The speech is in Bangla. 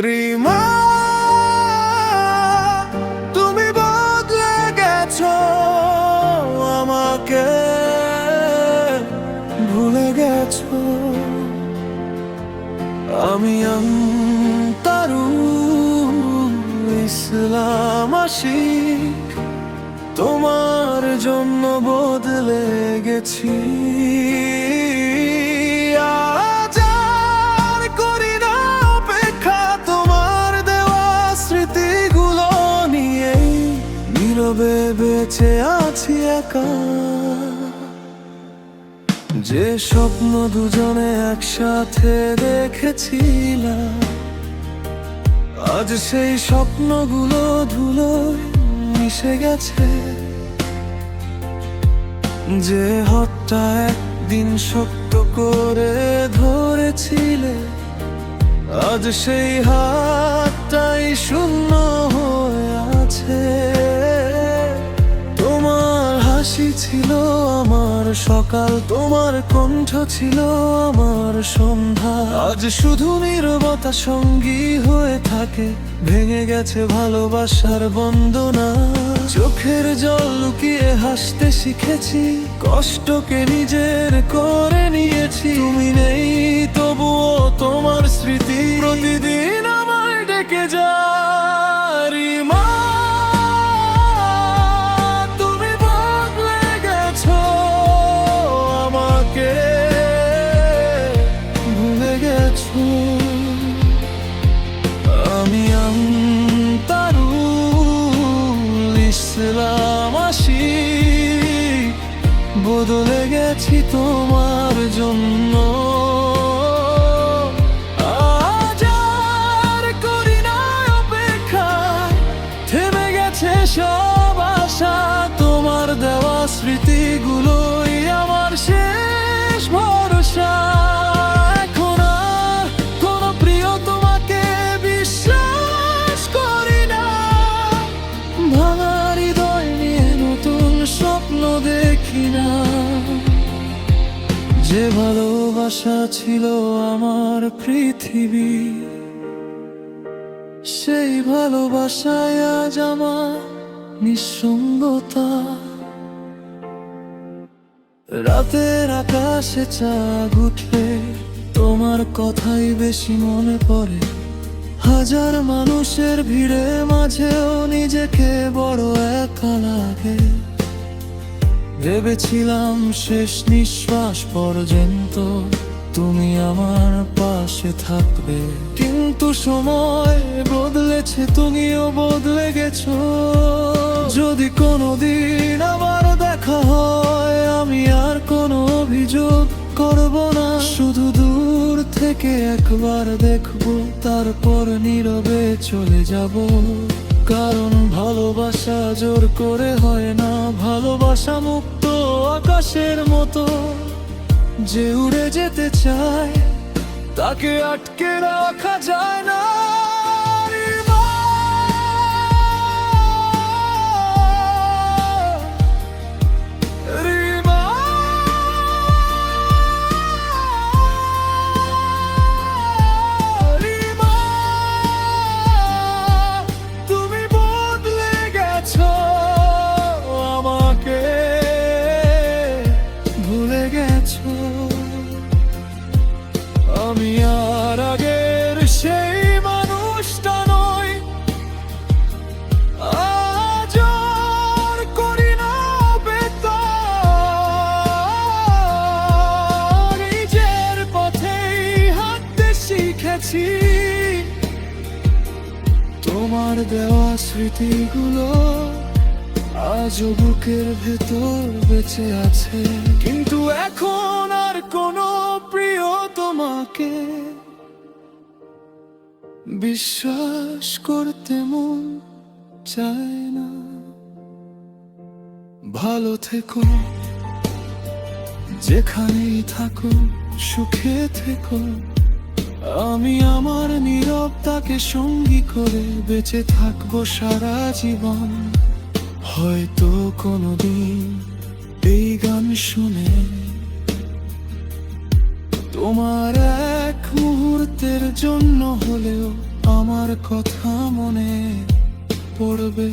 রিমা, তুমি বদলে গেছো, আমাকে ভুলে গেছো। আমি আন্তারুল ইসলাম আশিক, তোমার জন্য বদলে গেছি। আজ আর করি না অপেক্ষা, তোমার দেওয়া স্মৃতিগুলো নিয়ে নীরবে বেঁচে আছি একা। যে স্বপ্ন দুজনে একসাথে দেখেছিলাম, আজ সেই স্বপ্নগুলো ধুলোয় মিশে গেছে। যে হাতটা একদিন শক্ত করে ধরেছিলে, আজ সেই হাতটাই শূন্য হয়ে আছে। তোমার হাসি ছিল আমার সকাল, তোমার কণ্ঠ ছিল আমার সন্ধ্যা। আজ শুধু নীরবতা সঙ্গী হয়ে থাকে, ভেঙে গেছে ভালোবাসার বন্দনা। চোখের জল লুকিয়ে হাসতে শিখেছি, কষ্টকে নিজের করে নিয়েছি। তুমি নেই তবুও তোমার স্মৃতি প্রতিদিন আমায় ডেকে যায়। রিমা, তুমি বদলে গেছো, আমাকে ভুলে গেছো। আমি আন্তারুল ইসলাম আশিক, বদলে গেছি তোমার জন্য। আজ আর করি না অপেক্ষা, থেমে গেছে সব আশা। তোমার দেওয়া স্মৃতিগুলোই আমার শেষ ভরসা। এখন আর কোনো প্রিয় তোমাকে বিশ্বাস করি না। ভাঙা হৃদয় নিয়ে নতুন স্বপ্ন দেখি না। যে ভালোবাসা ছিল আমার পৃথিবী, সেই ভালোবাসায় আজ আমার নিঃসঙ্গতা। রাতের আকাশে চাঁদ উঠলে তোমার কথাই বেশি মনে পড়ে। হাজার মানুষের ভিড়ে মাঝেও নিজেকে বড় একা লাগে। ভেবেছিলাম শেষ নিঃশ্বাস পর্যন্ত তুমি আমার পাশে থাকবে, কিন্তু সময় বদলেছে, তুমিও বদলে গেছো। যদি কোনোদিন আবার দেখা হয়, আমি আর কোনো অভিযোগ করব না। শুধু দূর থেকে একবার দেখব, তারপর নীরবে চলে যাব। কারণ ভালোবাসা জোর করে হয় না, ভালোবাসা মুক্ত আকাশের মতো। যে উড়ে যেতে চায়, তাকে আটকে রাখা যায় না। রিমা, রিমা, রিমা, তুমি বদলে গেছো, আমাকে ভুলে গেছো। আমি আর আগের সেই মানুষটা নই। আজ আর করি না অপেক্ষা, নিজের পথেই হাঁটতে শিখেছি। তোমার দেওয়া স্মৃতিগুলো আজও বুকের ভেতর বেঁচে আছে। কিন্তু এখন আর কোনো প্রিয় তোমাকে বিশ্বাস করতে মন চায় না। ভালো থেকো, যেখানেই থাকো, সুখে থেকো। আমি আমার নীরবতাকে সঙ্গী করে বেঁচে থাকবো সারা জীবন। হয়তো কোনোদিন এই গান শুনে তোমার এক মুহূর্ত মুহূর্তের জন্য হলেও আমার কথা মনে পড়বে।